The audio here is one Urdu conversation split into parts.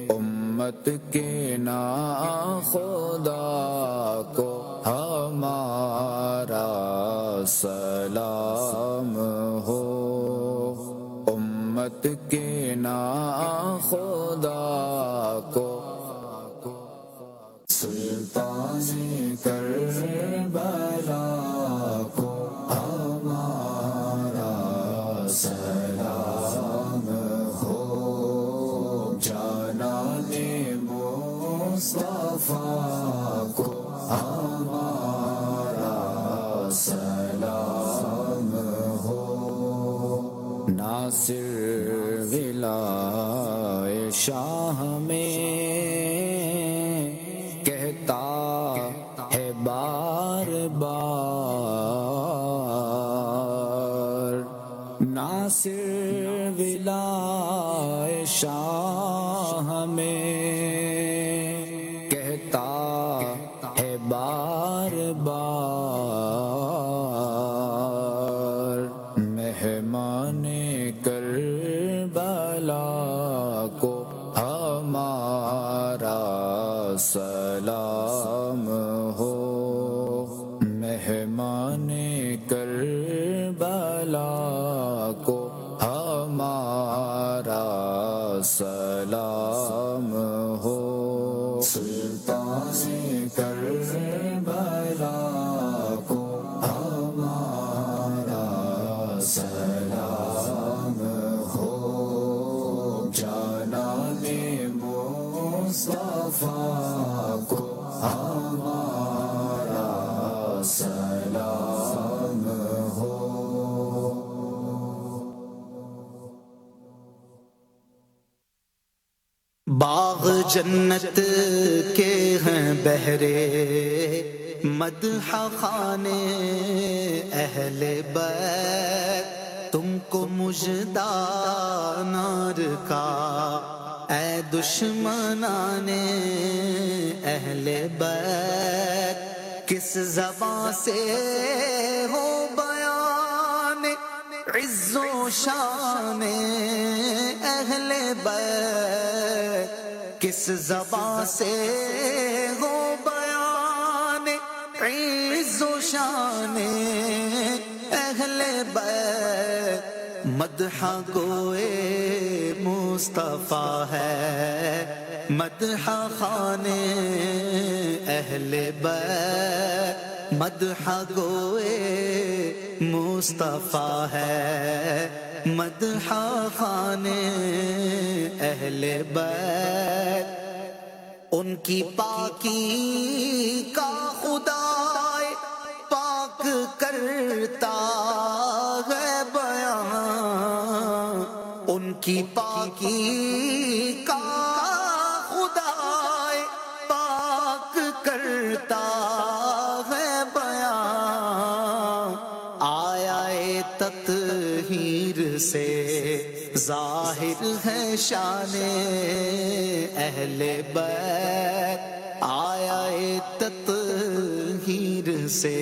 امت کے ناخدا کو ہمارا سلام ہو، امت کے ناخدا کو سلطان کربلا کو ہمارا سلام ہو، جانان مصطفیٰ کو ہمارا سلام ہو، ناصر ولائے شاہ میں کہتا ہے بار بار، ناصر ولائے شاہ میں کہتا ہے بار بار، مہمان کربلا کو ہمارا سلام ہو، مہمان کربلا کو ہمارا سلام ہو، سلطان کربلا کو ہمارا سلام ہو، جانان مصطفیٰ کو ہمارا سلام ہو۔ باغ جنت کے ہیں بہرے، مدح خانے اہل بیت، تم کو مژدہ نار کا اے دشمنان اہل بیت، کس زبان سے ہو بیان عز و شان اہل بیت، کس زبان سے ہو بیان عز و شان اہل بیت، مدح گوئے مصطفیٰ ہے، مدح خانے اہل بیت، مدح گوئے مصطفیٰ ہے، مدح خانے اہل بیت، ان کی پاکی کا خدا پاک کرتا ہے بیان، ان کی پاکی کا خدا پاک کرتا ہے بیان، آیا تطہیر سے ظاہر ہے شان اہل بیت، آیا تطہیر سے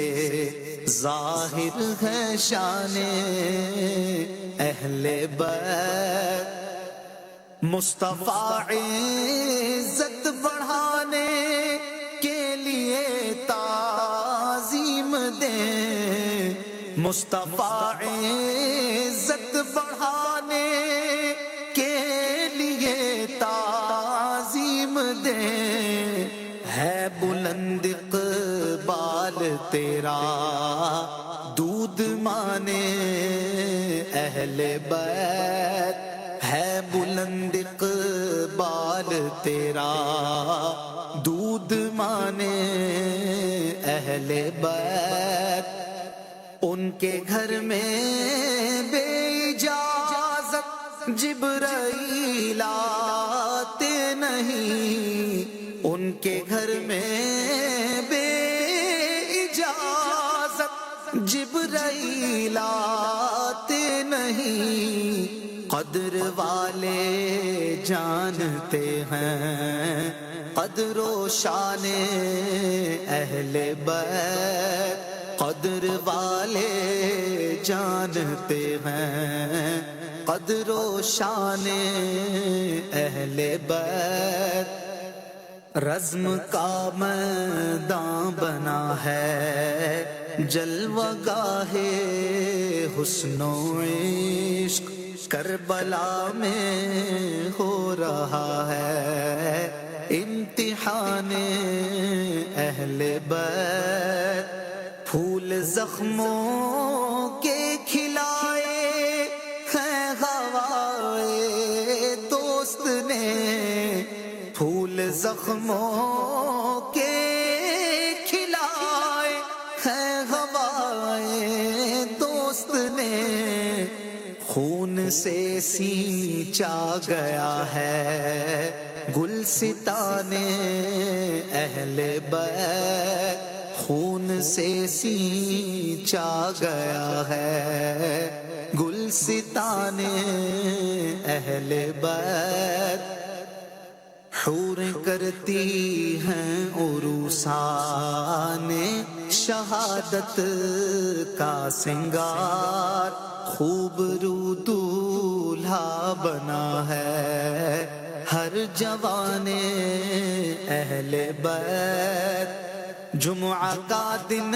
ظاہر ہے شان اہل بیت، مصطفیٰ عزت بڑھانے کے لیے تعظیم دیں، مصطفیٰ عزت بڑھانے کے لیے تعظیم دیں، ہے بلند اقبال تیرا دودھ مانے اہل بیت، ہے بلند اقبال تیرا دودھ مانے اہل بیت، ان کے گھر میں بے اجازت جبرائیل آتے نہیں، ان کے گھر میں بے اجازت جبرائیل آتے نہیں، قدر والے جانتے ہیں قدر و شان اہل بیت، قدر والے جانتے ہیں قدر و شان اہل بیت، رزم کا میدان بنا ہے، جلوہ گاہ حسن و عشق کربلا میں ہو رہا ہے، امتحان اہل بیت، پھول زخموں کے کھلائے ہیں ہوائے دوست نے، پھول زخموں کے کھلائے ہیں ہوائے دوست نے، خون سے سینچا گیا ہے گلستان اہل بیت، خون سے سینچا گیا ہے گلستان اہل بیت، حور کرتی ہیں عروسان شہادت کا سنگار، خوب رو دولہا بنا ہے ہر جوان اہل بیت، جمعہ کا دن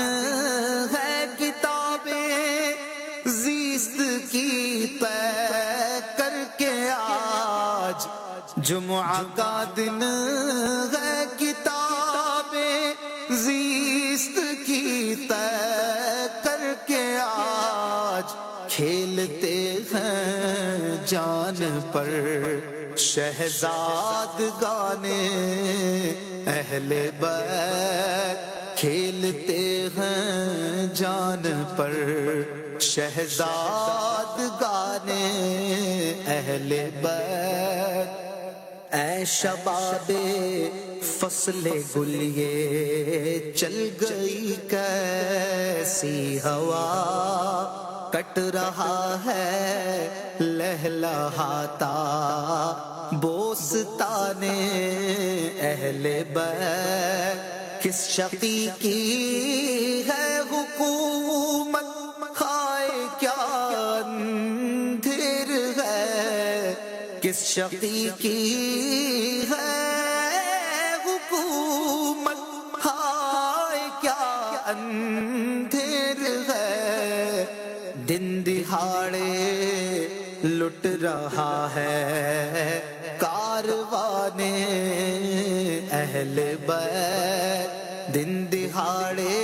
ہے کتابیں زیست کی طے کر کے آج، جمعہ کا دن ہے کتابیں زیست کی طے کر کے آج، کھیلتے ہیں جان پر شہزادگان اہل بیت، کھیلتے ہیں جان پر شہزادگان اہل بیت، اے شباب فصل گل یہ چل گئی کیسی ہوا، کٹ رہا ہے لہلہاتا بوستان اہل بیت، کس شقی کی ہے حکومت ہائے کیا اندھیر ہے، کس شقی کی ہے حکومت ہائے کیا اندھیر ہے، دن دہاڑے لٹ رہا ہے کاروان اہل بیت، دن دہاڑے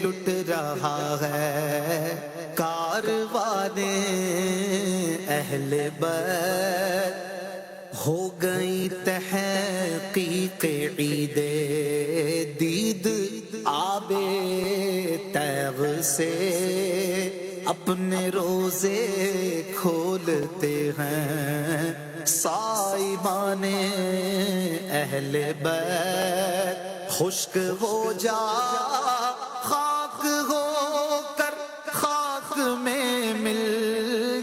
لٹ رہا ہے کاروان اہل بیت، ہو گئی تحقیق عید دید آب تیغ سے، اپنے روزے کھولتے ہیں صائمان اہل بیت، خشک ہو جا خاک ہو کر خاک میں مل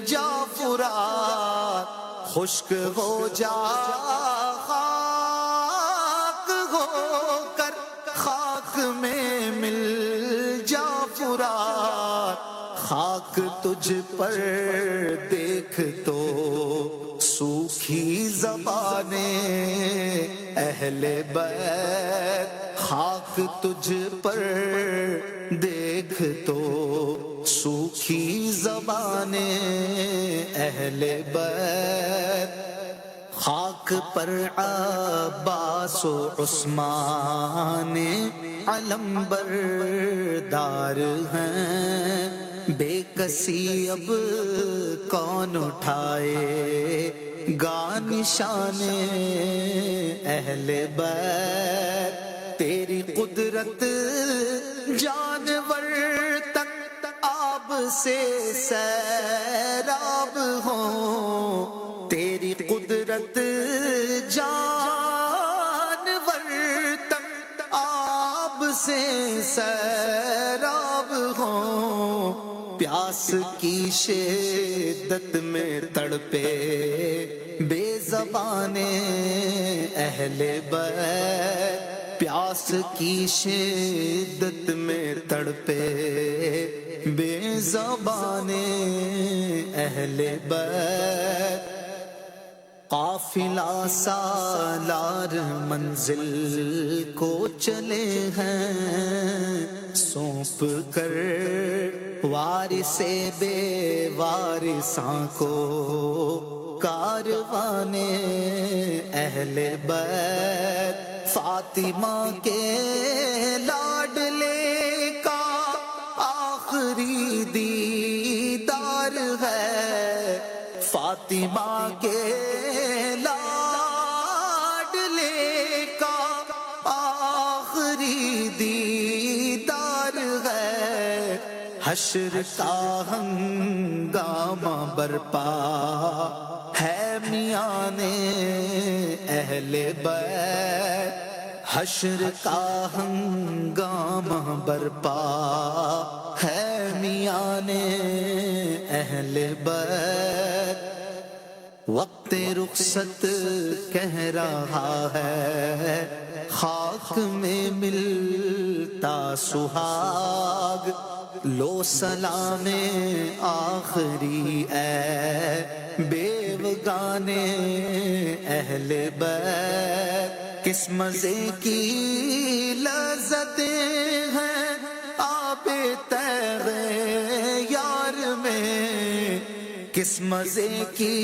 جا فرات، خشک ہو جا خاک ہو کر خاک میں مل جا فرات، خاک تجھ پر دیکھ تو سوکھی زبان اہل بیت، خاک تجھ پر دیکھ تو سوکھی زبان اہل بیت، خاک پر عباس و عثمان علمبردار ہیں، بے کسی اب کون اٹھائے گا نشان اہل بیت، تیری قدرت جانور تک آب سے سیراب ہوں، تیری قدرت جانور تک آب سے سیراب ہوں، پیاس کی شدت میں تڑپے بے زبان اہل بیت، پیاس کی شدت میں تڑپے بے زبان اہل بیت، قافلہ سالار منزل کو چلے ہیں سونپ کر وارث بے وارثاں کو کاروان اہل بیت، فاطمہ کے لاڈلے کا آخری دیدار ہے، فاطمہ کے لاڈلے کا آخری دیدار ہے، حشر کا ہنگامہ برپا ہے میان اہل بیت، حشر کا ہنگامہ برپا ہے میان اہل بیت، وقت رخصت کہہ رہا ہے خاک میں ملتا سہاگ، لو سلام آخری اے بیوگان اہل بیت، کس مزے کی لذتیں ہیں آب تیغ یار میں، کس مزے کی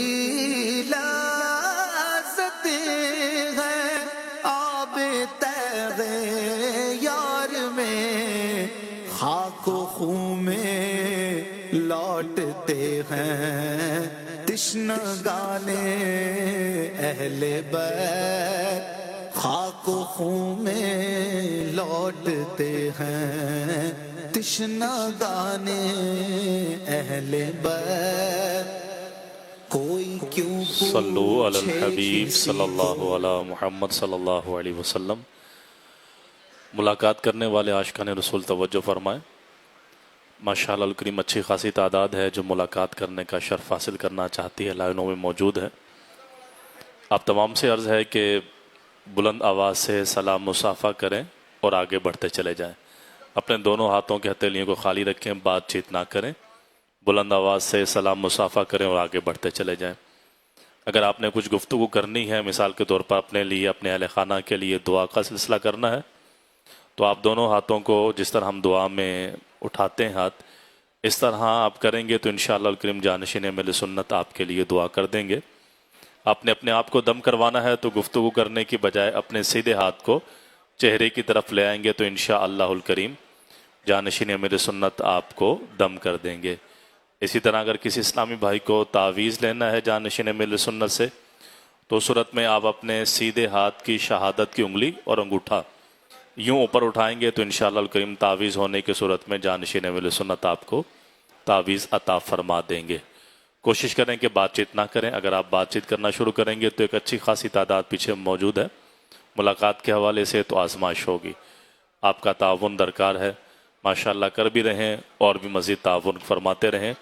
لذتیں ہیں آب تیغ یار میں، خاک و خون میں لوٹتے ہیں تشنگان اہل بیت، خاک و خون میں لوٹتے ہیں تشنگان اہل بیت، کوئی کیوں صلو علی الحبیب صلی اللہ علی محمد صلی اللہ علیہ وسلم۔ ملاقات کرنے والے عاشقان رسول توجہ فرمائیں، ماشاءاللہ الکریم اچھی خاصی تعداد ہے جو ملاقات کرنے کا شرف حاصل کرنا چاہتی ہے، لائنوں میں موجود ہے۔ آپ تمام سے عرض ہے کہ بلند آواز سے سلام مصافحہ کریں اور آگے بڑھتے چلے جائیں، اپنے دونوں ہاتھوں کے ہتھیلیوں کو خالی رکھیں، بات چیت نہ کریں، بلند آواز سے سلام مصافحہ کریں اور آگے بڑھتے چلے جائیں۔ اگر آپ نے کچھ گفتگو کرنی ہے، مثال کے طور پر اپنے لیے، اپنے اہل خانہ کے لیے دعا کا سلسلہ کرنا ہے، تو آپ دونوں ہاتھوں کو جس طرح ہم دعا میں اٹھاتے ہیں ہاتھ، اس طرح آپ کریں گے تو انشاءاللہ الکریم جانشین مل سنت آپ کے لیے دعا کر دیں گے۔ آپ نے اپنے آپ کو دم کروانا ہے تو گفتگو کرنے کی بجائے اپنے سیدھے ہاتھ کو چہرے کی طرف لے آئیں گے تو انشاءاللہ الکریم جانشین مل سنت آپ کو دم کر دیں گے۔ اسی طرح اگر کسی اسلامی بھائی کو تعویذ لینا ہے جانشین مل سنت سے، تو صورت میں آپ اپنے سیدھے ہاتھ کی شہادت کی انگلی اور انگوٹھا یوں اوپر اٹھائیں گے تو انشاءاللہ الکریم تعویذ ہونے کی صورت میں جانشین مل سنت آپ کو تعویذ عطا فرما دیں گے۔ کوشش کریں کہ بات چیت نہ کریں، اگر آپ بات چیت کرنا شروع کریں گے تو ایک اچھی خاصی تعداد پیچھے موجود ہے، ملاقات کے حوالے سے تو آزمائش ہوگی، آپ کا تعاون درکار ہے، ماشاءاللہ کر بھی رہیں اور بھی مزید تعاون فرماتے رہیں،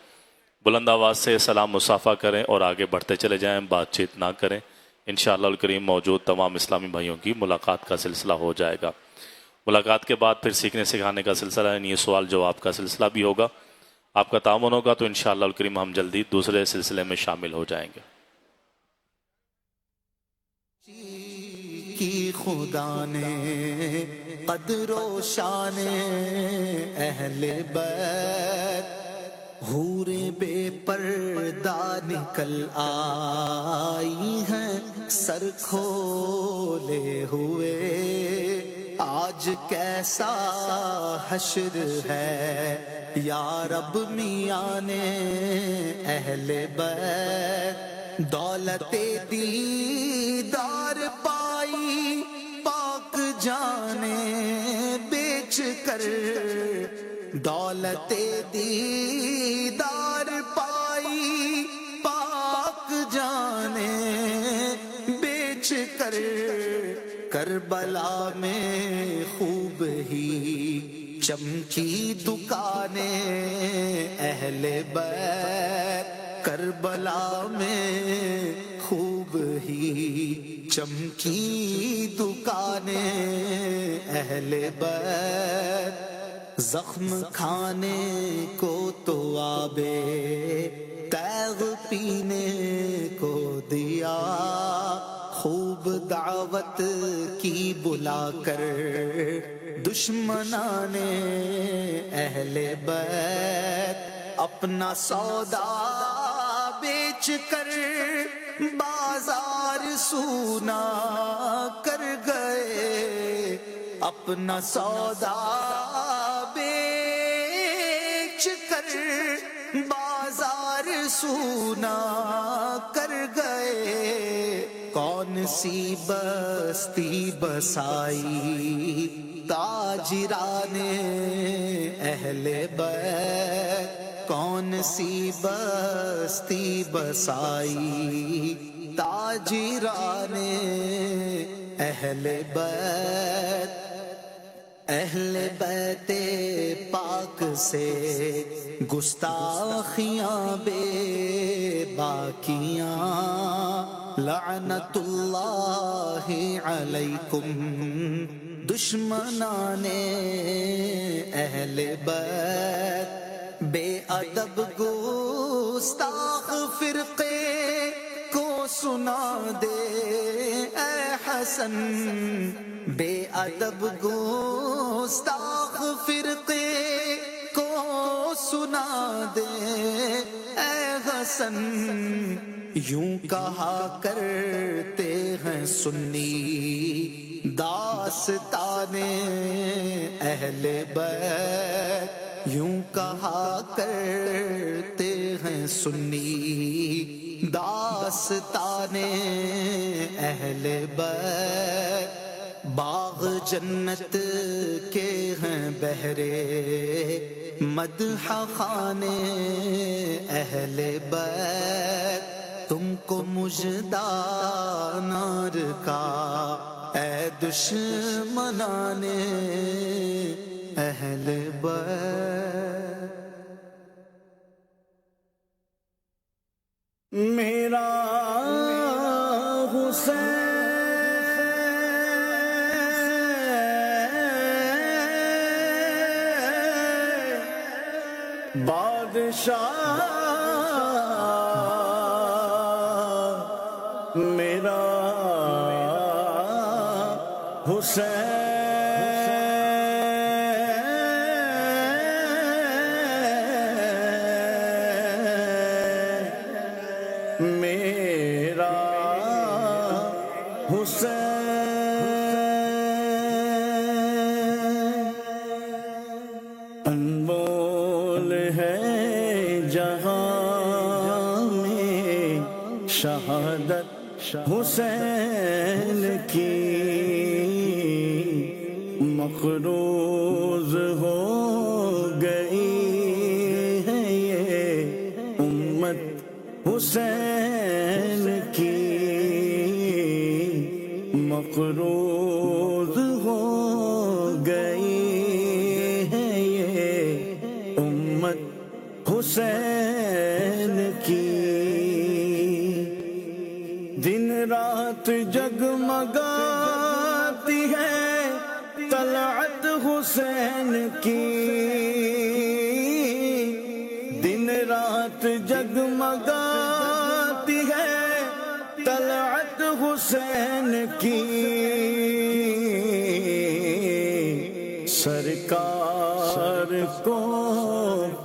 بلند آواز سے سلام مصافحہ کریں اور آگے بڑھتے چلے جائیں، بات چیت نہ کریں، انشاءاللہ الکریم موجود تمام اسلامی بھائیوں کی ملاقات کا سلسلہ ہو جائے گا۔ ملاقات کے بعد پھر سیکھنے سکھانے کا سلسلہ ہے، یہ سوال جواب کا سلسلہ بھی ہوگا، آپ کا تعاون ہوگا تو انشاءاللہ الکریم ہم جلدی دوسرے سلسلے میں شامل ہو جائیں گے۔ کی خدا نے قدر و شان اہل بیت، حور بے پردہ نکل آئی ہیں سر کھولے ہوئے، آج کیسا حشر ہے یا رب میان اہل بیت، دولت دیدار پائی پاک جانے بیچ کر، دولت دیدار پائی پاک جانے بیچ کر، کربلا میں خوب ہی چمکی دکانیں اہل بیت، کربلا میں خوب خوب ہی چمکی دکانیں اہل بیت، زخم کھانے کو تو آبے تیغ پینے کو دیا، خوب دعوت کی بلا کر دشمنان اہل بیت، اپنا سودا بیچ کر بازار سونا کر گئے، اپنا سودا بیچ کر بازار سونا کر گئے، کون سی بستی بسائی تاجران اہل بیت، کون سی بستی بسائی تاجران اہل بیت، اہل بیت پاک سے گستاخیاں بے باکیاں، لعنت اللہ علیکم دشمنان اہل بیت، بے ادب گستاخ فرقے کو سنا دے اے حسن، بے ادب گستاخ فرقے کو سنا دے اے حسن، یوں کہا کرتے ہیں سنی داستان اہل بیت، یوں کہا کرتے ہیں سنی داستان اہل بیت، باغ جنت کے ہیں بہرے مدح خانے اہل بیت، تم کو مژدہ نار کا اے دشمنان اہل بیت، میرا حسین بادشاہ، میرا حسین میرا حسین، انمول ہے جہاں میں شہادت حسین کی، مقروض ہو گئی ہے یہ امت حسین کی، مقروض ہو گئی ہے یہ امت حسین کی، دن رات جگمگاتی ہے طلعت حسین کی، دن رات جگمگاتی ہے طلعت حسین کی، سرکار کو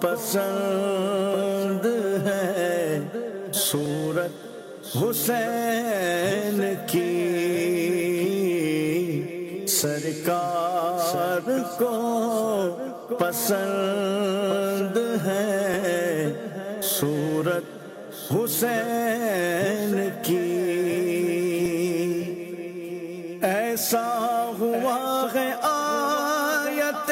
پسند ہے صورت حسین کی، سرکار کو پسند ہے صورت حسین کی، ایسا ہوا ہے آیت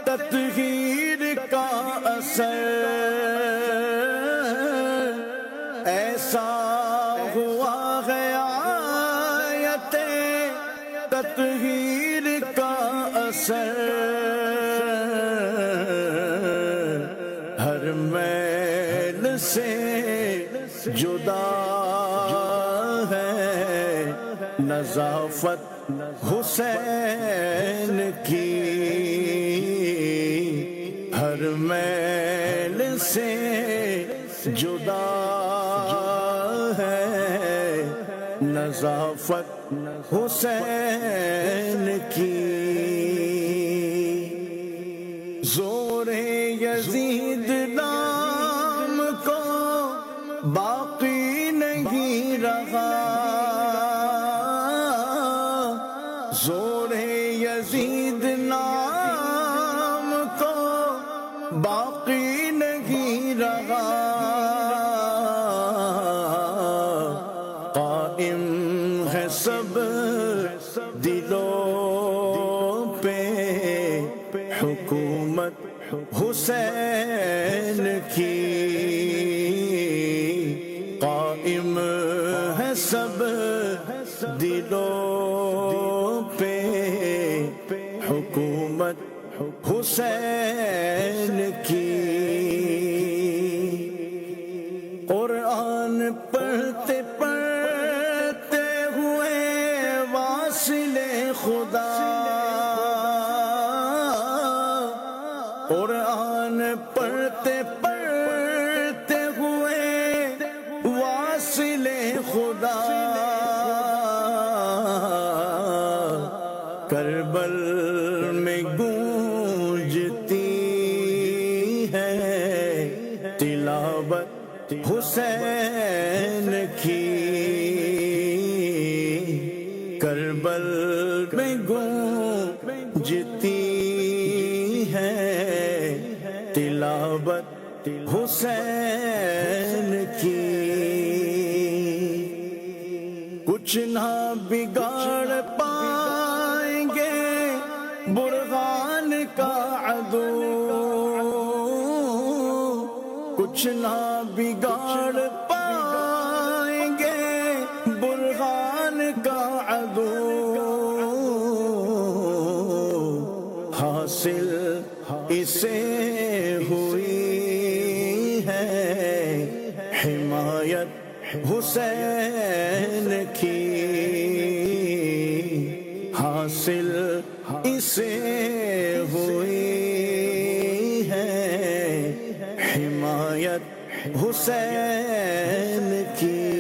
تطہیر کا اثر، ایسا ہوا ہے آیت تطہیر کا اثر، ہر میل سے جدا نظافت حسین کی ہر میل سے جدا ہے، نظافت حسین کی زور یزید نام کو باقی نہیں رہا، زور یزید نام کو باقی نہیں رہا، قائم ہے سب دلوں پہ حکومت حسین کی، قائم ہے سب دلوں پہ حکومت حسین کی، قرآن پڑھتے پڑھتے ہوئے واصل خدا، قرآن پڑھتے پڑھتے ہوئے واصل خدا، کربل میں گونجتی ہے تلاوت حسین کی، کربل میں گونجتی ہے تلاوت حسین کی، کچھ نہ بگاڑ پائیں گے برہان کا عدو، کچھ نہ بگاڑ پائیں گے برہان کا عدو، حاصل اسے ہوئی ہے حمایت حسین کی، حاصل اسے ہوئی ہے حمایت حسین کی،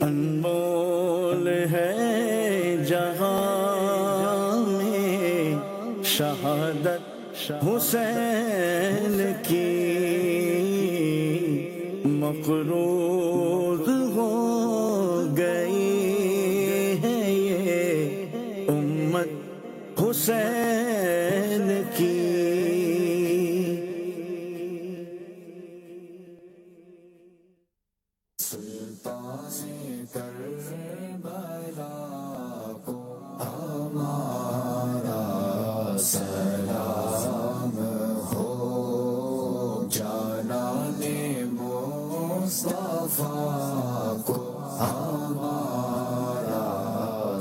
انمول ہے جہاں میں شہادت حسین کی، مقروض ہو گئی ہے یہ امت حسین کی، سلطان کربلا کو ہمارا سلام ہو، جانان مصطفیٰ کو ہمارا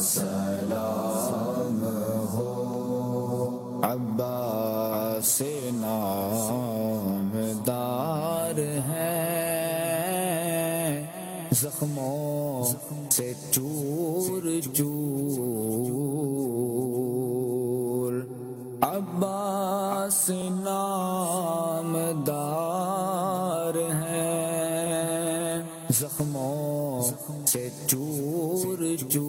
سلام ہو، عباس نامدار ہے زخموں سے چور چور، عباس نامدار ہے زخموں سے چور چور،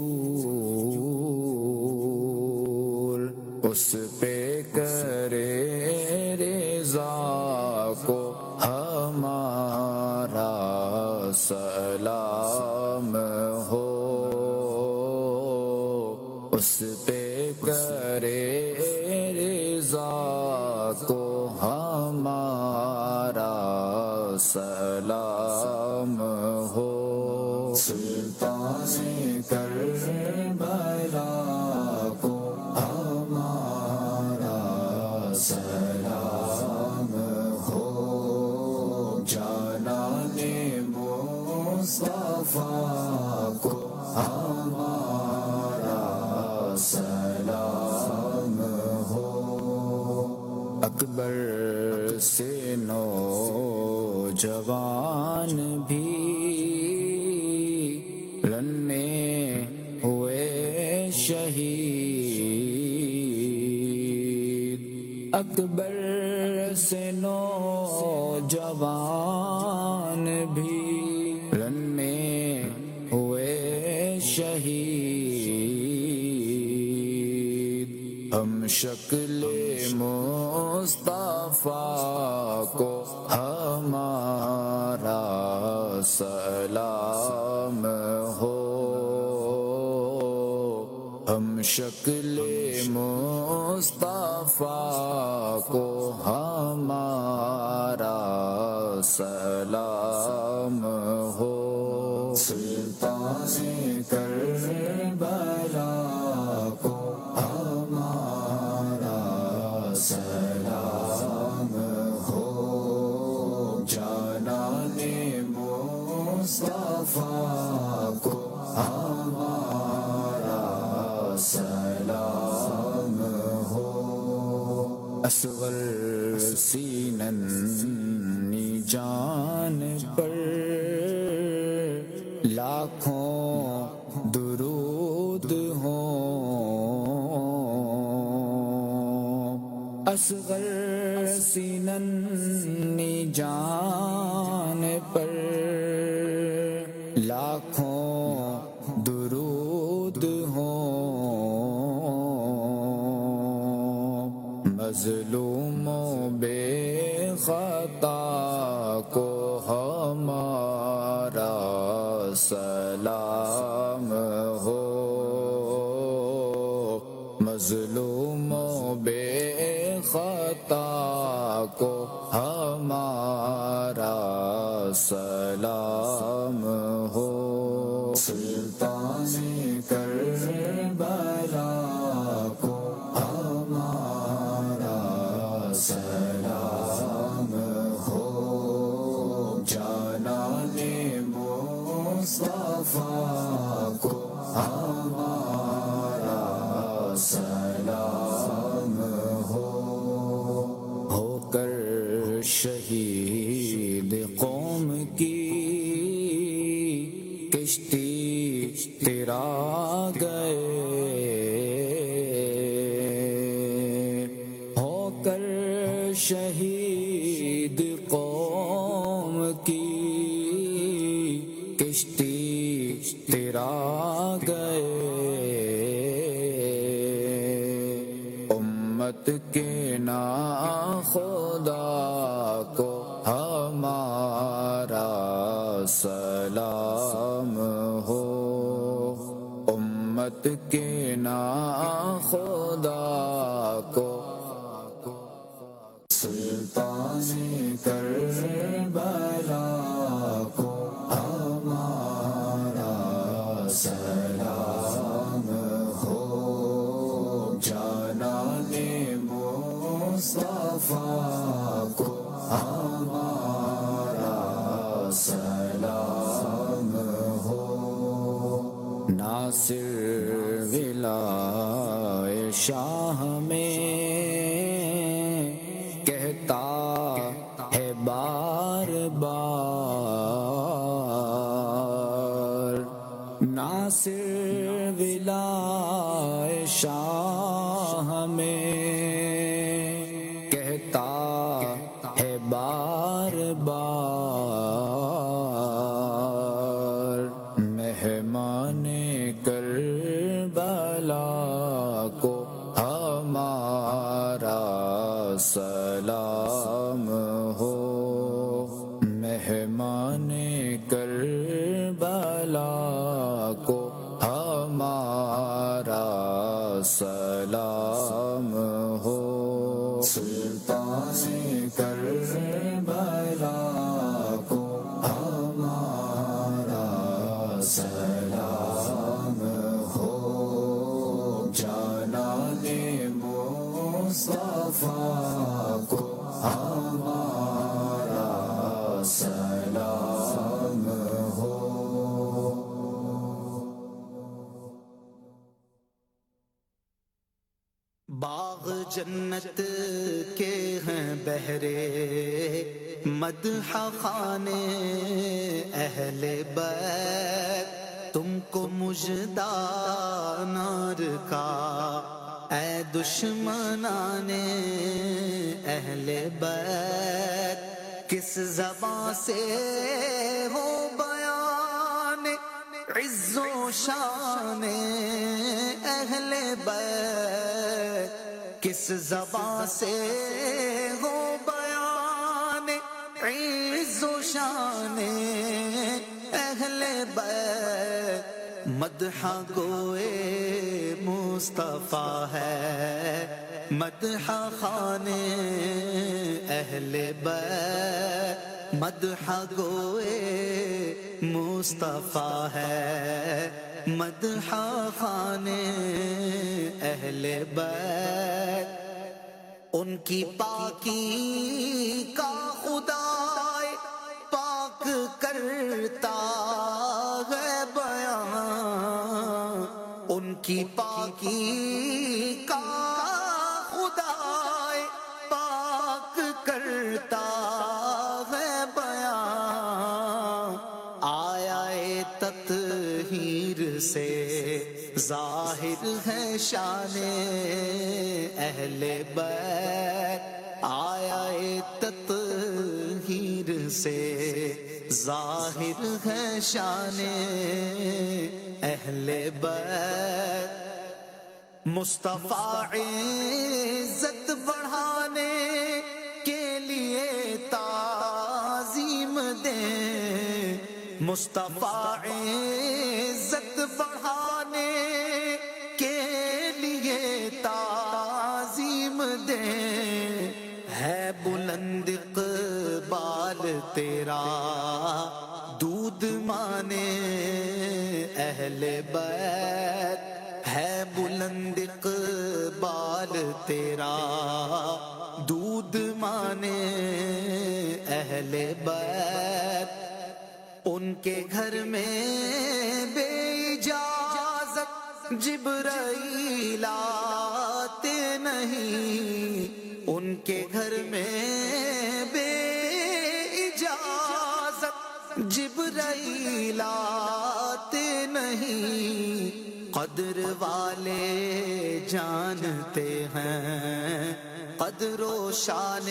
اس پہ کرے رضا کو ہمارا سلام ہو، اس پہ کرے رضا کو ہمارا سلام ہو، سلطان کربلا کو ہمارا سلام ہو، جانان مصطفیٰ کو ہمارا سلام ہو، اکبر سے نوجوان بھی رن اکبر سے نوجوان بھی رننے ہوئے شہید، ہم شکل مصطفیٰ کو ہمارا سلام ہو، ہم شکل مصطفیٰ کو ہمارا سلام ہو، سلطان کربلا کو ہمارا سلام ہو، جانان مصطفیٰ کو ہمارا سلام ہو، اصغر سینن جان پر لاکھوں درود ہوں، اصغر سینن جان پر لاکھوں درود ہوں، مظلوموں بے خطا کو ہمارا سلام ہو، مظلوموں بے خطا کو ہمارا سلام ہو، سلطان کربلا کو ہمارا سلام ہو، جانان مصطفیٰ کو ہمارا سلام ہو کر شہید قوم کی کشتی تیرا گئے، ہو کر شہید قوم کی کشتی تیرا گئے، امت کے ناخدا کو ہمارا سلام ہو، امت کے ناخدا کو سلطان کربلا کو ہمارا سلام ہو، جانان مصطفیٰ کو ہمارا سلام ہو، ناصر ولائے شاہ میں کہتا ہے بار بار، ناصر ولائے شاہ میں کہتا ہے بار بار، مہمان کربلا کو ہمارا سلام ہو، مہمان کربلا کو ہمارا سلام ہو، سلطان کربلا کو ہمارا سلام ہو، جانان مصطفیٰ کو ہمارا سلام ہو۔ باغ جنت کے ہیں بہرے مدح خانے اہل بیت، تم کو مژدہ نار کا اے دشمنان اہل بیت کس زبان سے ہو بیان عز و شان اہل بیت کس زبان سے ہو بیان عز و شان اہل بیت مدح گوئے مصطفیٰ ہے مدح خوان اہل بیت مدح گوئے مصطفیٰ ہے مدح خوان اہل بیت ان کی پاکی کا خدا پاک کرتا ہے بیان ان کی پاکی کا خدا پاک کرتا ہے بیان آیا تطہیر سے ظاہر ہے شان اہل بیت آیا تطہیر سے ظاہر ہے شان اہل بیت مصطفیٰ عزت بڑھانے کے لیے تعظیم دیں مصطفیٰ عزت بڑھانے کے لیے تعظیم دیں ہے بلند اقبال تیرا دودھ مانے اہل بیت ہے بلند اقبال تیرا دودھ مانے اہل بیت ان کے گھر میں بے اجازت جبرائیل آتے نہیں ان کے گھر میں بے اجازت جبرائیل آتے نہیں قدر والے جانتے ہیں قدر و شان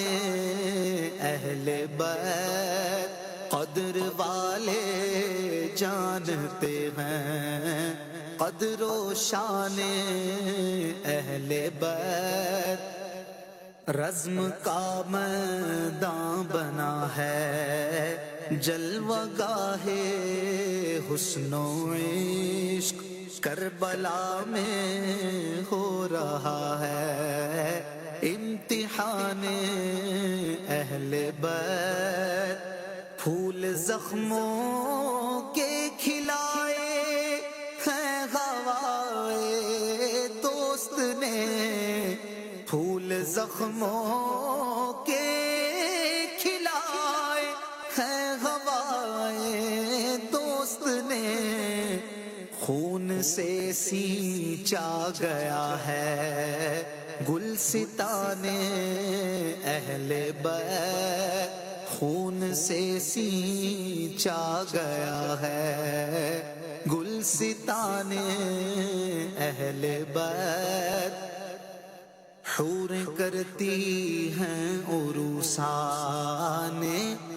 اہل بیت قدر والے جانتے ہیں قدر و شان اہل بیت رزم کا میدان بنا ہے جلوہ گاہ حسن و عشق کربلا میں ہو رہا ہے امتحان اہل بیت پھول زخموں کے کھلائے ہیں ہوائے دوست نے پھول زخموں کے کھلائے ہیں ہوائے دوست نے خون سے سینچا گیا ہے گلستان اہل بیت خون سے سینچا گیا ہے گلستان اہل بیت حور کرتی ہیں عروسان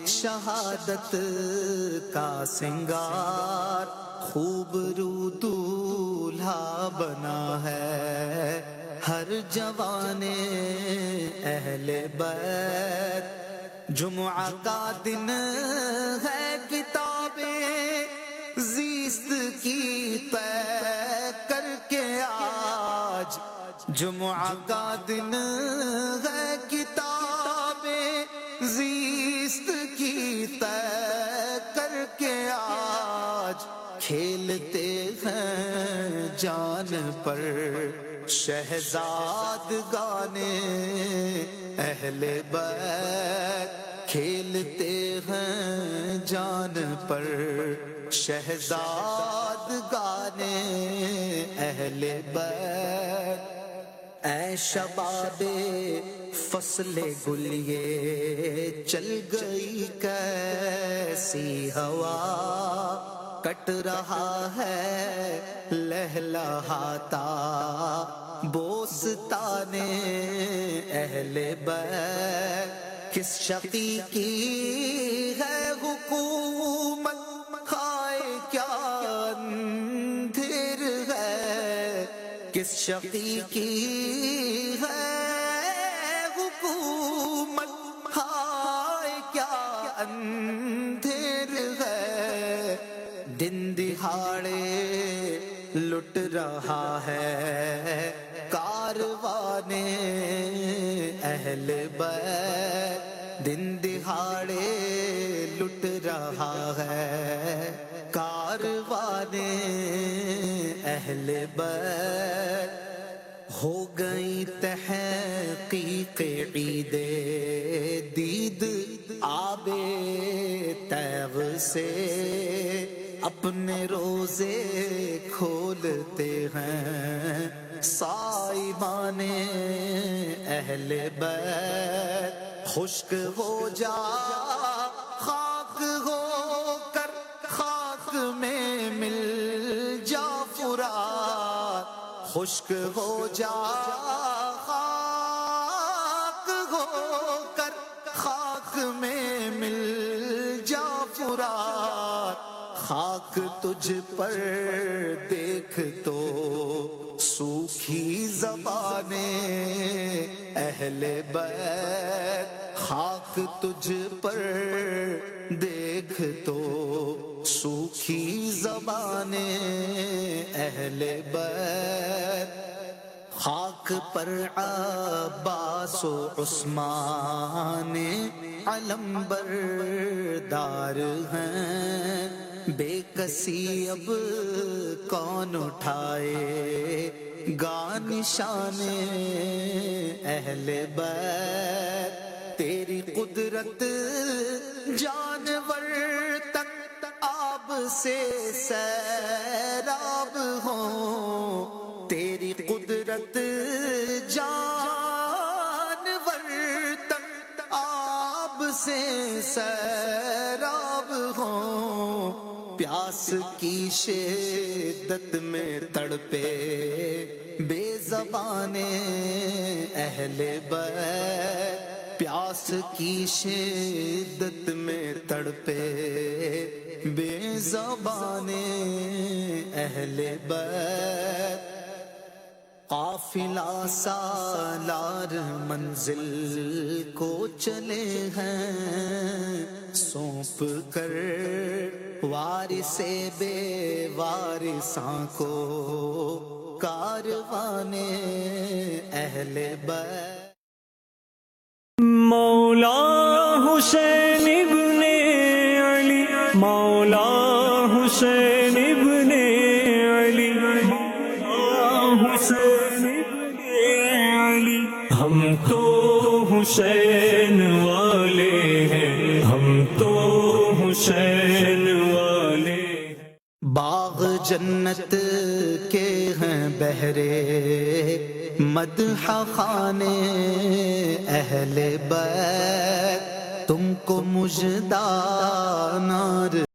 شہادت کا سنگار خوب رو دولہا بنا ہے ہر جوان اہل بیت جمعہ کا دن ہے کتابیں زیست کی طے کر کے آج جمعہ کا دن ہے کتابیں زیست کی طے کر کے آج کھیلتے ہیں جان پر شہزاد گانے اہل بیت کھیلتے ہیں جان پر شہزاد گانے اہل بیت اے شباب فصل گل یہ چل گئی کیسی ہوا کٹ رہا ہے لہلہاتا بوستان اہل بیت کس شقی کی ہے حکومت، ہائے کیا اندھیر ہے، کس شقی کی ہے حکومت، ہائے کیا اندھیر ہے، دن دہاڑے لٹ رہا ہے کاروان اہل بیت، دن دہاڑے لٹ رہا ہے کاروان اہل بیت، ہو گئی تحقیق عید دید آب تیغ سے، اپنے روزے کھولتے ہیں صائمان اہل بیت، خشک ہو جا خاک ہو کر خاک میں مل جا فرات، خشک ہو جا خاک ہو کر خاک میں مل جا فرات، خاک تجھ پر دیکھ تو سوکھی زبان اہل بیت، خاک تجھ پر دیکھ تو سوکھی زبان اہل بیت، خاک پر عباس و عثمان علمبردار ہیں، بے کسی اب کون اٹھائے گا نشان اہل بیت، تیری قدرت جانور تک آب سے سیراب ہوں، تیری قدرت جانور تک آب سے سیراب ہوں، پیاس کی شدت میں تڑپے بے زبان اہل بیت، پیاس کی شدت میں تڑپے بے زبان اہل بیت، قافلہ سالار منزل کو چلے ہیں سونپ کر، وارث بے وارثاں کو کاروان اہل بیت، مولا حسین ابن علی، مولا حسین ابن علی، مولا حسین ابن علی، ہم تو حسین والے ہیں، ہم تو حسین والے ہیں، باغ جنت کے ہیں بہرے مدح خانے اہل بیت، تم کو مژدہ نار